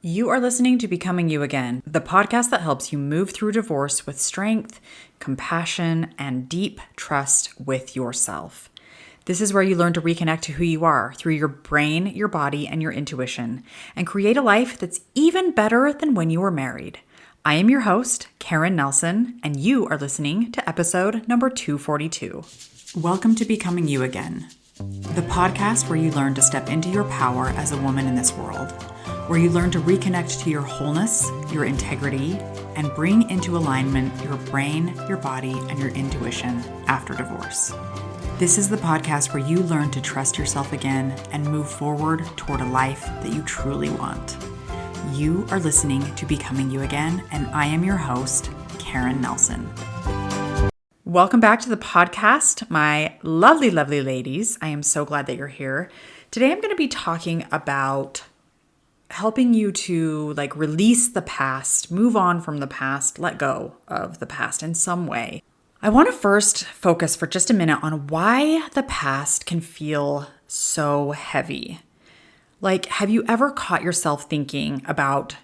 You are listening to Becoming You Again, the podcast that helps you move through divorce with strength, compassion, and deep trust with yourself. This is where you learn to reconnect to who you are through your brain, your body, and your intuition, and create a life that's even better than when you were married. I am your host, Karen Nelson, and you are listening to episode number 242. Welcome to Becoming You Again, the podcast where you learn to step into your power as a woman in this world, where you learn to reconnect to your wholeness, your integrity, and bring into alignment your brain, your body, and your intuition after divorce. This is the podcast where you learn to trust yourself again and move forward toward a life that you truly want. You are listening to Becoming You Again, and I am your host, Karen Nelson. Welcome back to the podcast, my lovely, lovely ladies. I am so glad that you're here. Today I'm going to be talking about helping you to release the past, move on from the past, let go of the past in some way. I want to first focus for just a minute on why the past can feel so heavy. Have you ever caught yourself thinking about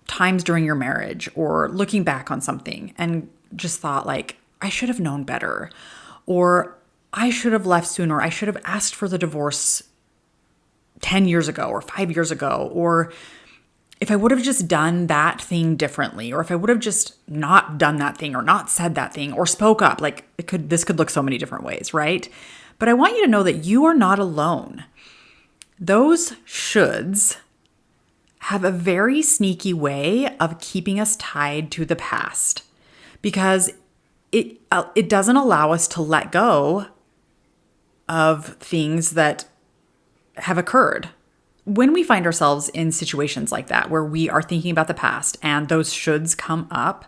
times during your marriage or looking back on something and just thought I should have known better, or I should have left sooner, I should have asked for the divorce 10 years ago or 5 years ago, or if I would have just done that thing differently, or if I would have just not done that thing or not said that thing or spoke up, this could look so many different ways, right? But I want you to know that you are not alone. Those shoulds have a very sneaky way of keeping us tied to the past because it doesn't allow us to let go of things that have occurred. When we find ourselves in situations like that, where we are thinking about the past and those shoulds come up,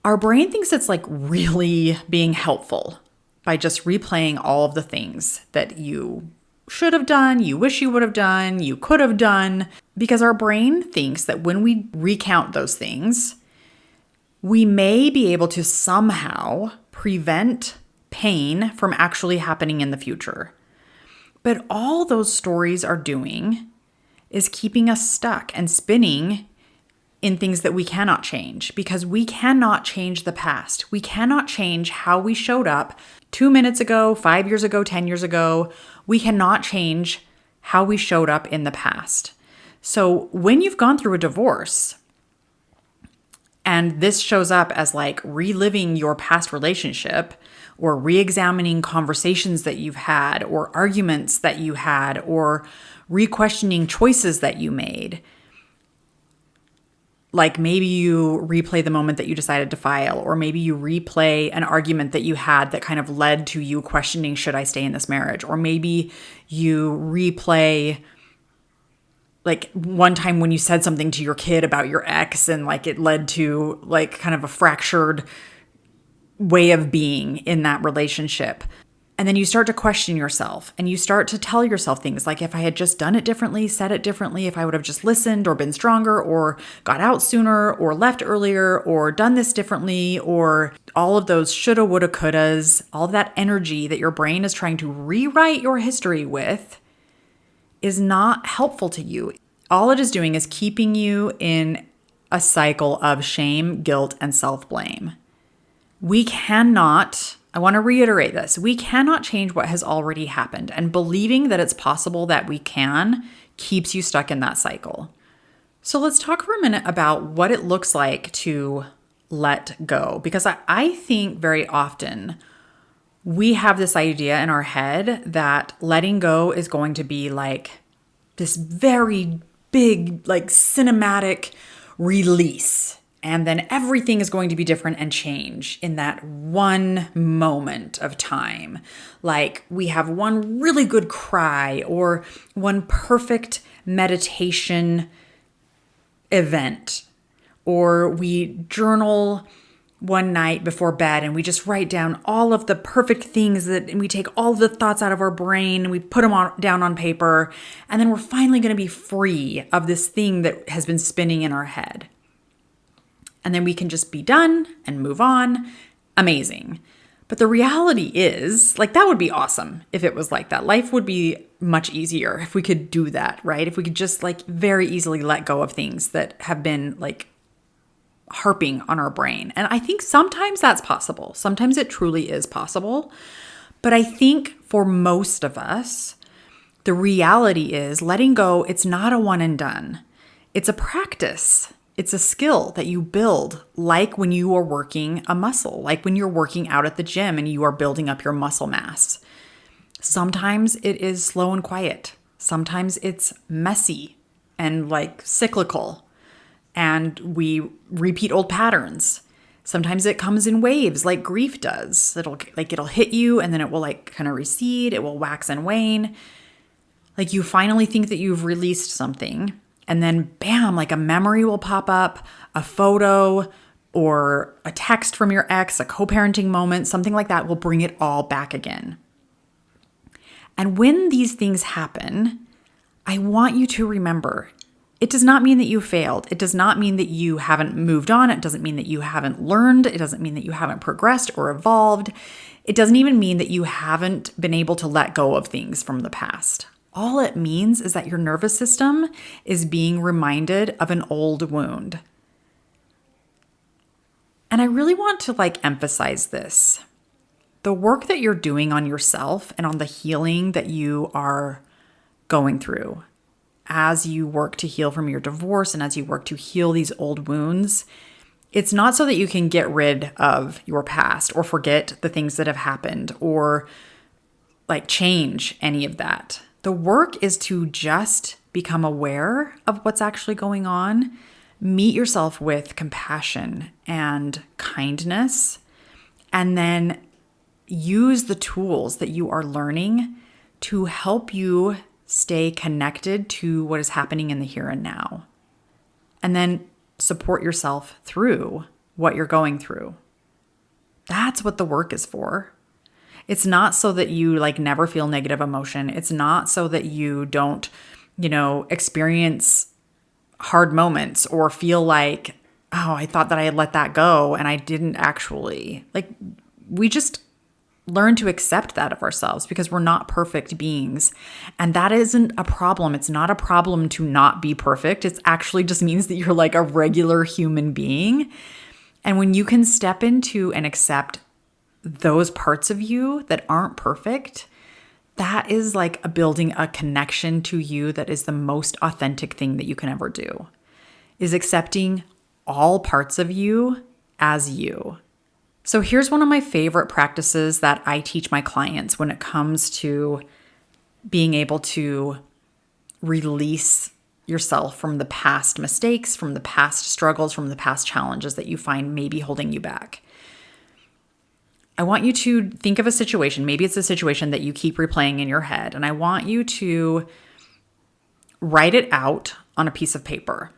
our brain thinks it's really being helpful by just replaying all of the things that you should have done, you wish you would have done, you could have done, because our brain thinks that when we recount those things, we may be able to somehow prevent pain from actually happening in the future. But all those stories are doing is keeping us stuck and spinning in things that we cannot change, because we cannot change the past. We cannot change how we showed up 2 minutes ago, 5 years ago, 10 years ago. We cannot change how we showed up in the past. So when you've gone through a divorce and this shows up as reliving your past relationship, or re-examining conversations that you've had, or arguments that you had, or re-questioning choices that you made. Maybe you replay the moment that you decided to file, or maybe you replay an argument that you had that kind of led to you questioning, should I stay in this marriage? Or maybe you replay one time when you said something to your kid about your ex and it led to kind of a fractured way of being in that relationship. And then you start to question yourself and you start to tell yourself things like, if I had just done it differently, said it differently, if I would have just listened or been stronger or got out sooner or left earlier or done this differently, or all of those shoulda, woulda, couldas, all of that energy that your brain is trying to rewrite your history with is not helpful to you. All it is doing is keeping you in a cycle of shame, guilt, and self-blame. We cannot, I want to reiterate this, we cannot change what has already happened, and believing that it's possible that we can keeps you stuck in that cycle. So let's talk for a minute about what it looks like to let go, because I think very often we have this idea in our head that letting go is going to be this very big, cinematic release. And then everything is going to be different and change in that one moment of time. We have one really good cry or one perfect meditation event, or we journal one night before bed and we just write down all of the perfect things and we take all the thoughts out of our brain and we put them down on paper. And then we're finally going to be free of this thing that has been spinning in our head. And then we can just be done and move on. Amazing. But the reality is, like, that would be awesome if it was like that. Life would be much easier if we could do that, right? If we could just like very easily let go of things that have been like harping on our brain. And I think sometimes that's possible. Sometimes it truly is possible. But I think for most of us, the reality is letting go, it's not a one and done. It's a practice. It's a skill that you build, like when you are working a muscle, like when you're working out at the gym and you are building up your muscle mass. Sometimes it is slow and quiet. Sometimes it's messy and like cyclical, and we repeat old patterns. Sometimes it comes in waves like grief does. It'll hit you and then it will like kind of recede. It will wax and wane. Like you finally think that you've released something, and then bam, like a memory will pop up, a photo or a text from your ex, a co-parenting moment, something like that will bring it all back again. And when these things happen, I want you to remember, it does not mean that you failed. It does not mean that you haven't moved on. It doesn't mean that you haven't learned. It doesn't mean that you haven't progressed or evolved. It doesn't even mean that you haven't been able to let go of things from the past. All it means is that your nervous system is being reminded of an old wound. And I really want to like emphasize this. The work that you're doing on yourself and on the healing that you are going through as you work to heal from your divorce and as you work to heal these old wounds, it's not so that you can get rid of your past or forget the things that have happened or like change any of that. The work is to just become aware of what's actually going on, meet yourself with compassion and kindness, and then use the tools that you are learning to help you stay connected to what is happening in the here and now. And then support yourself through what you're going through. That's what the work is for. It's not so that you like never feel negative emotion. It's not so that you don't, experience hard moments or feel like, oh, I thought that I had let that go and I didn't actually. Like, we just learn to accept that of ourselves because we're not perfect beings. And that isn't a problem. It's not a problem to not be perfect. It actually just means that you're like a regular human being. And when you can step into and accept those parts of you that aren't perfect, that is like building a connection to you that is the most authentic thing that you can ever do, is accepting all parts of you as you. So here's one of my favorite practices that I teach my clients when it comes to being able to release yourself from the past mistakes, from the past struggles, from the past challenges that you find may be holding you back. I want you to think of a situation. Maybe it's a situation that you keep replaying in your head, and I want you to write it out on a piece of paper.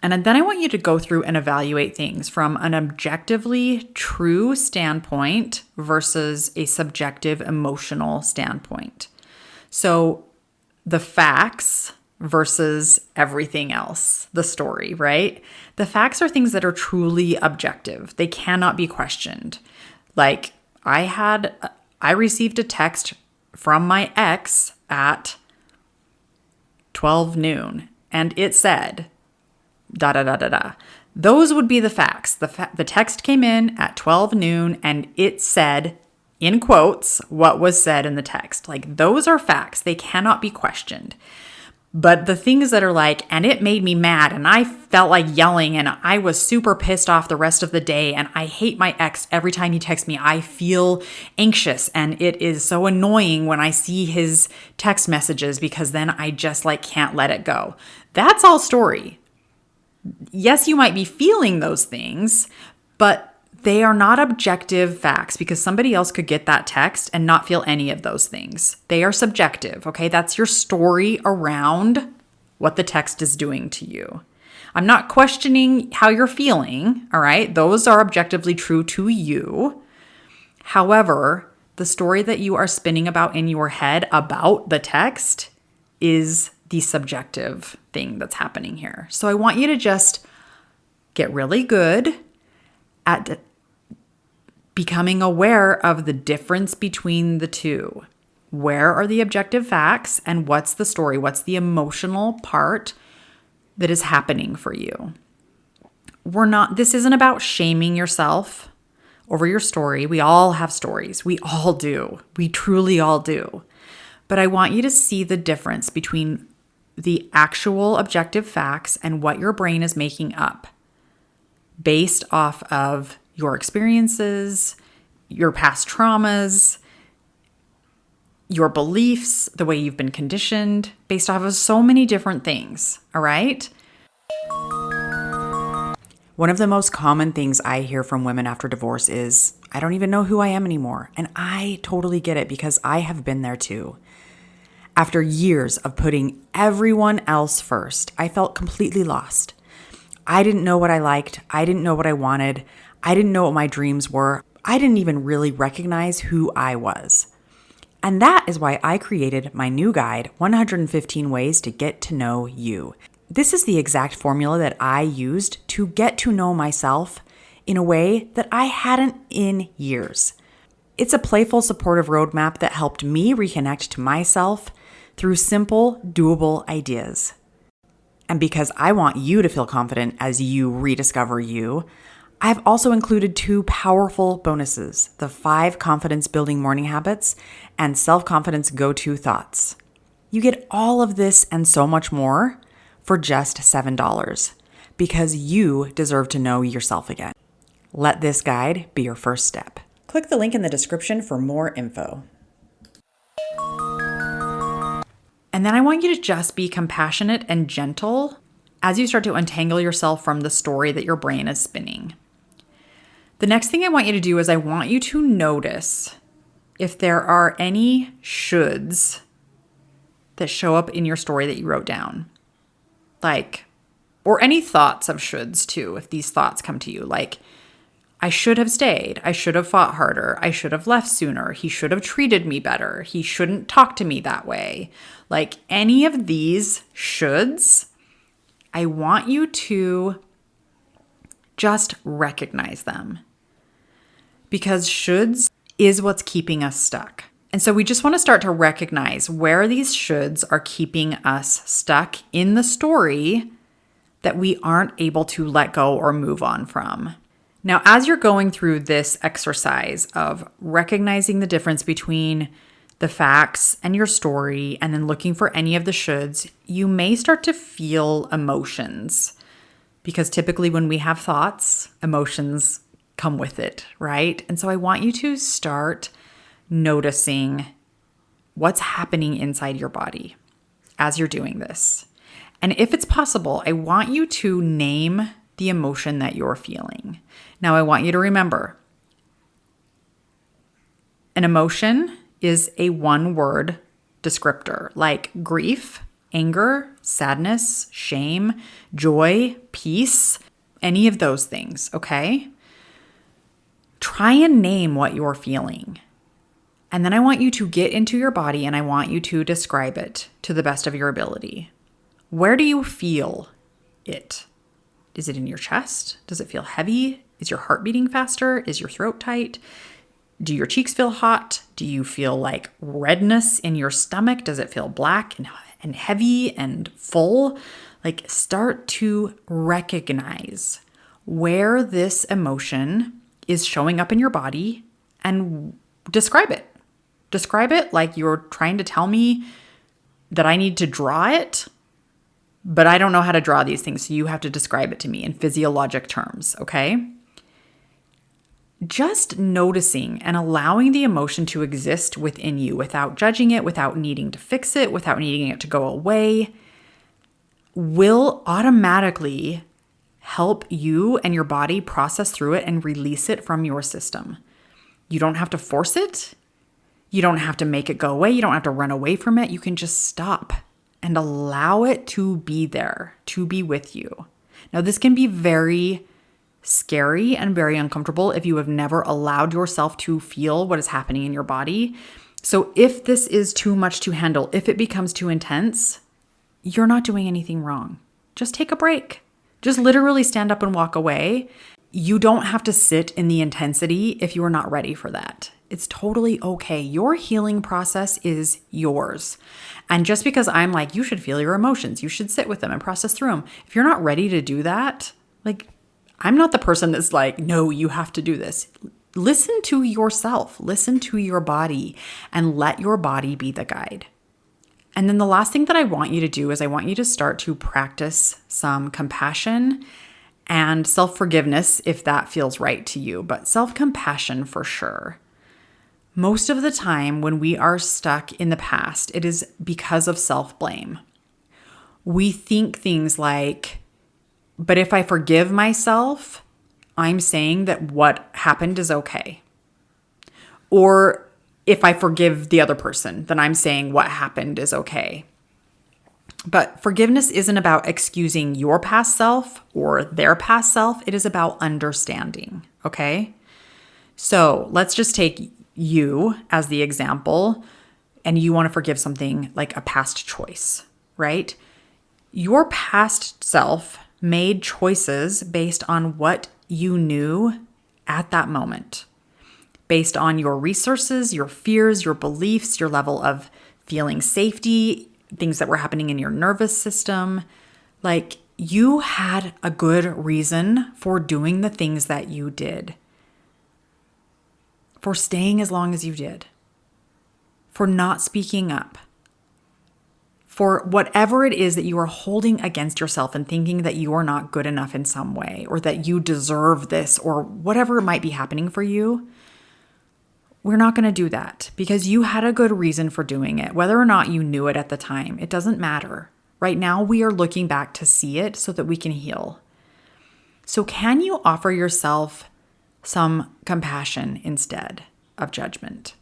And then I want you to go through and evaluate things from an objectively true standpoint versus a subjective emotional standpoint. So the facts versus everything else, the story, right? The facts are things that are truly objective. They cannot be questioned. Like I received a text from my ex at 12 noon and it said, da da da da da. Those would be the facts. The text came in at 12 noon and it said, in quotes, what was said in the text. Like, those are facts. They cannot be questioned. But the things that are like, and it made me mad and I felt like yelling and I was super pissed off the rest of the day and I hate my ex every time he texts me. I feel anxious and it is so annoying when I see his text messages because then I just like can't let it go. That's all story. Yes, you might be feeling those things, but they are not objective facts because somebody else could get that text and not feel any of those things. They are subjective, okay? That's your story around what the text is doing to you. I'm not questioning how you're feeling, all right? Those are objectively true to you. However, the story that you are spinning about in your head about the text is the subjective thing that's happening here. So I want you to just get really good at becoming aware of the difference between the two. Where are the objective facts and what's the story? What's the emotional part that is happening for you? This isn't about shaming yourself over your story. We all have stories. We all do. We truly all do. But I want you to see the difference between the actual objective facts and what your brain is making up based off of your experiences, your past traumas, your beliefs, the way you've been conditioned, based off of so many different things, all right? One of the most common things I hear from women after divorce is, I don't even know who I am anymore. And I totally get it because I have been there too. After years of putting everyone else first, I felt completely lost. I didn't know what I liked. I didn't know what I wanted. I didn't know what my dreams were. I didn't even really recognize who I was. And that is why I created my new guide, 115 Ways to Get to Know You. This is the exact formula that I used to get to know myself in a way that I hadn't in years. It's a playful, supportive roadmap that helped me reconnect to myself through simple, doable ideas. And because I want you to feel confident as you rediscover you, I've also included 2 powerful bonuses, the 5 confidence-building morning habits and self-confidence go-to thoughts. You get all of this and so much more for just $7 because you deserve to know yourself again. Let this guide be your first step. Click the link in the description for more info. And then I want you to just be compassionate and gentle as you start to untangle yourself from the story that your brain is spinning. The next thing I want you to do is I want you to notice if there are any shoulds that show up in your story that you wrote down. Or any thoughts of shoulds too, if these thoughts come to you, like, I should have stayed. I should have fought harder. I should have left sooner. He should have treated me better. He shouldn't talk to me that way. Like any of these shoulds, I want you to just recognize them. Because shoulds is what's keeping us stuck. And so we just want to start to recognize where these shoulds are keeping us stuck in the story that we aren't able to let go or move on from. Now, as you're going through this exercise of recognizing the difference between the facts and your story and then looking for any of the shoulds, you may start to feel emotions because typically when we have thoughts, emotions come with it, right? And so I want you to start noticing what's happening inside your body as you're doing this. And if it's possible, I want you to name the emotion that you're feeling. Now, I want you to remember, an emotion is a one-word descriptor, like grief, anger, sadness, shame, joy, peace, any of those things, okay? Try and name what you're feeling. And then I want you to get into your body and I want you to describe it to the best of your ability. Where do you feel it? Is it in your chest? Does it feel heavy? Is your heart beating faster? Is your throat tight? Do your cheeks feel hot? Do you feel like redness in your stomach? Does it feel black and heavy and full? Like, start to recognize where this emotion is showing up in your body and describe it. Describe it like you're trying to tell me that I need to draw it, but I don't know how to draw these things, so you have to describe it to me in physiologic terms, okay? Just noticing and allowing the emotion to exist within you without judging it, without needing to fix it, without needing it to go away, will automatically help you and your body process through it and release it from your system. You don't have to force it. You don't have to make it go away. You don't have to run away from it. You can just stop and allow it to be there, to be with you. Now, this can be very scary and very uncomfortable if you have never allowed yourself to feel what is happening in your body. So if this is too much to handle, if it becomes too intense, you're not doing anything wrong. Just take a break. Just literally stand up and walk away you don't have to sit in the intensity if you are not ready for that. It's totally okay. Your healing process is yours. And just because I'm like, you should feel your emotions, you should sit with them and process through them. If you're not ready to do that, like, I'm not the person that's like, no, you have to do this. Listen to yourself, listen to your body, and let your body be the guide. And then the last thing that I want you to do is I want you to start to practice some compassion and self-forgiveness if that feels right to you, but self-compassion for sure. Most of the time when we are stuck in the past, it is because of self-blame. We think things like, but if I forgive myself, I'm saying that what happened is okay. Or if I forgive the other person, then I'm saying what happened is okay. But forgiveness isn't about excusing your past self or their past self. It is about understanding, okay? So let's just take you as the example, and you want to forgive something like a past choice, right? Your past self made choices based on what you knew at that moment, based on your resources, your fears, your beliefs, your level of feeling safety, things that were happening in your nervous system. Like, you had a good reason for doing the things that you did, for staying as long as you did, for not speaking up, for whatever it is that you are holding against yourself and thinking that you are not good enough in some way, or that you deserve this, or whatever might be happening for you. We're not going to do that because you had a good reason for doing it. Whether or not you knew it at the time, it doesn't matter. Right now, we are looking back to see it so that we can heal. So can you offer yourself some compassion instead of judgment?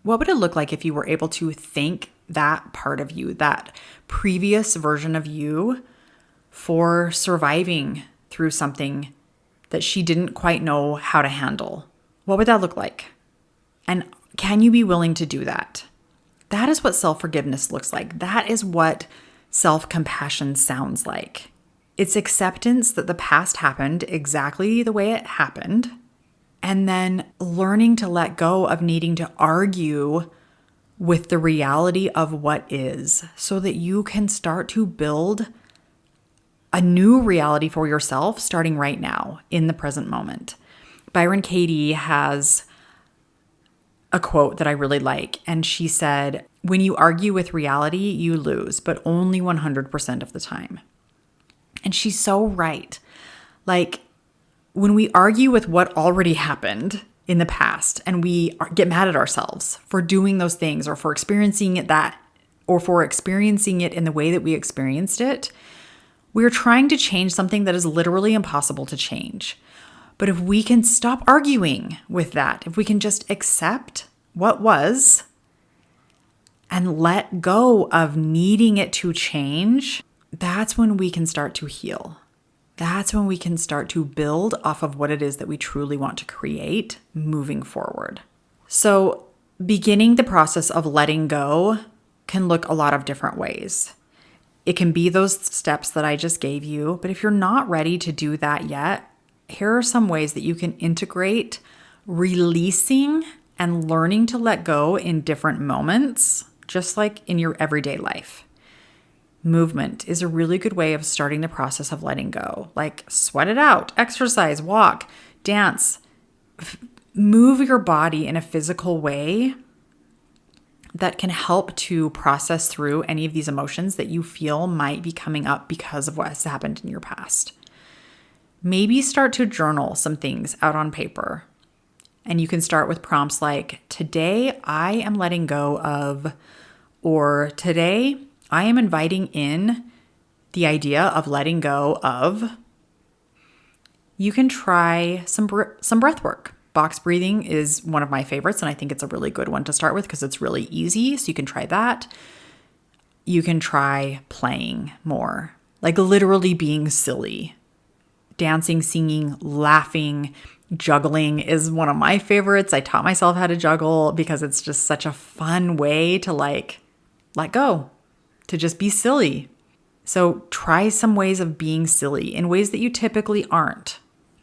What would it look like if you were able to thank that part of you, that previous version of you, for surviving through something that she didn't quite know how to handle? What would that look like? And can you be willing to do that? That is what self-forgiveness looks like. That is what self-compassion sounds like. It's acceptance that the past happened exactly the way it happened, and then learning to let go of needing to argue with the reality of what is, so that you can start to build a new reality for yourself starting right now in the present moment. Byron Katie has a quote that I really like, and she said, "When you argue with reality, you lose, but only 100% of the time." And she's so right. Like, when we argue with what already happened in the past and we get mad at ourselves for doing those things, or for experiencing it in the way that we experienced it, we're trying to change something that is literally impossible to change. But if we can stop arguing with that, if we can just accept what was and let go of needing it to change, that's when we can start to heal. That's when we can start to build off of what it is that we truly want to create moving forward. So beginning the process of letting go can look a lot of different ways. It can be those steps that I just gave you, but if you're not ready to do that yet, here are some ways that you can integrate releasing and learning to let go in different moments, just like in your everyday life. Movement is a really good way of starting the process of letting go. Like, sweat it out, exercise, walk, dance, move your body in a physical way that can help to process through any of these emotions that you feel might be coming up because of what has happened in your past. Maybe start to journal some things out on paper. And you can start with prompts like, today I am letting go of, or today I am inviting in the idea of letting go of. You can try some breath work. Box breathing is one of my favorites, and I think it's a really good one to start with because it's really easy. So you can try that. You can try playing more, like literally being silly. Dancing, singing, laughing, juggling is one of my favorites. I taught myself how to juggle because it's just such a fun way to like let go, to just be silly. So try some ways of being silly in ways that you typically aren't.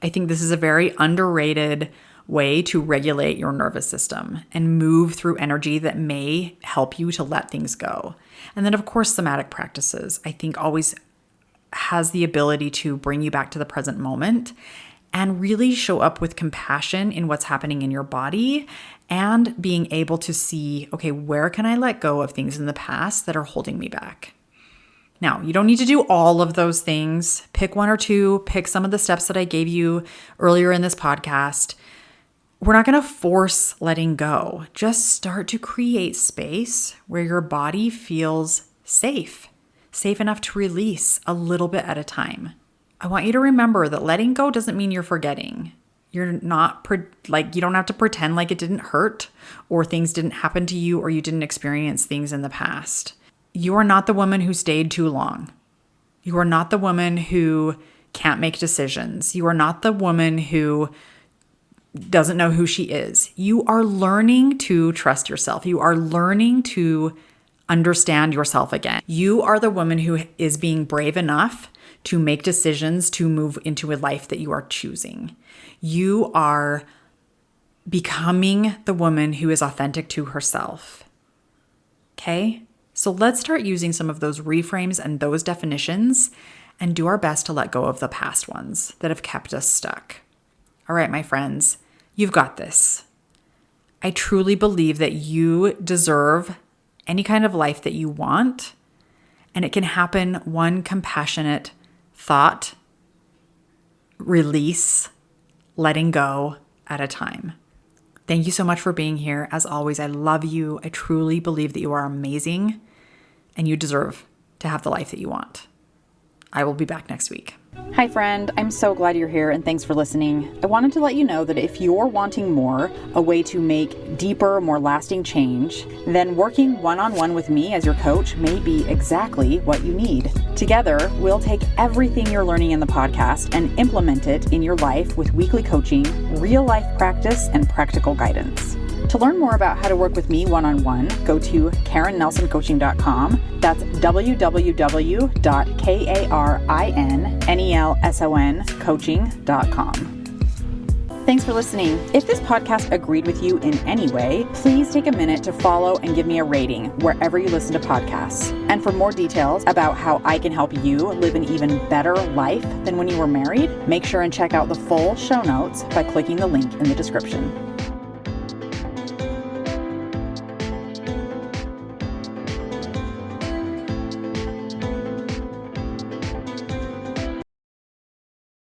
I think this is a very underrated way to regulate your nervous system and move through energy that may help you to let things go. And then, of course, somatic practices, I think, always has the ability to bring you back to the present moment and really show up with compassion in what's happening in your body and being able to see, okay, where can I let go of things in the past that are holding me back? Now, you don't need to do all of those things. Pick one or two, pick some of the steps that I gave you earlier in this podcast. We're not going to force letting go. Just start to create space where your body feels safe enough to release a little bit at a time. I want you to remember that letting go doesn't mean you're forgetting. You're not you don't have to pretend like it didn't hurt or things didn't happen to you or you didn't experience things in the past. You are not the woman who stayed too long. You are not the woman who can't make decisions. You are not the woman who doesn't know who she is. You are learning to trust yourself. You are learning to understand yourself again. You are the woman who is being brave enough to make decisions to move into a life that you are choosing. You are becoming the woman who is authentic to herself. Okay? So let's start using some of those reframes and those definitions and do our best to let go of the past ones that have kept us stuck. All right, my friends, you've got this. I truly believe that you deserve any kind of life that you want, and it can happen one compassionate thought, release, letting go at a time. Thank you so much for being here. As always, I love you. I truly believe that you are amazing and you deserve to have the life that you want. I will be back next week. Hi friend, I'm so glad you're here and thanks for listening. I wanted to let you know that if you're wanting more, a way to make deeper, more lasting change, then working one-on-one with me as your coach may be exactly what you need. Together, we'll take everything you're learning in the podcast and implement it in your life with weekly coaching, real life practice, and practical guidance. To learn more about how to work with me one-on-one, go to KarenNelsonCoaching.com. That's www.KarenNelsonCoaching.com. Thanks for listening. If this podcast agreed with you in any way, please take a minute to follow and give me a rating wherever you listen to podcasts. And for more details about how I can help you live an even better life than when you were married, make sure and check out the full show notes by clicking the link in the description.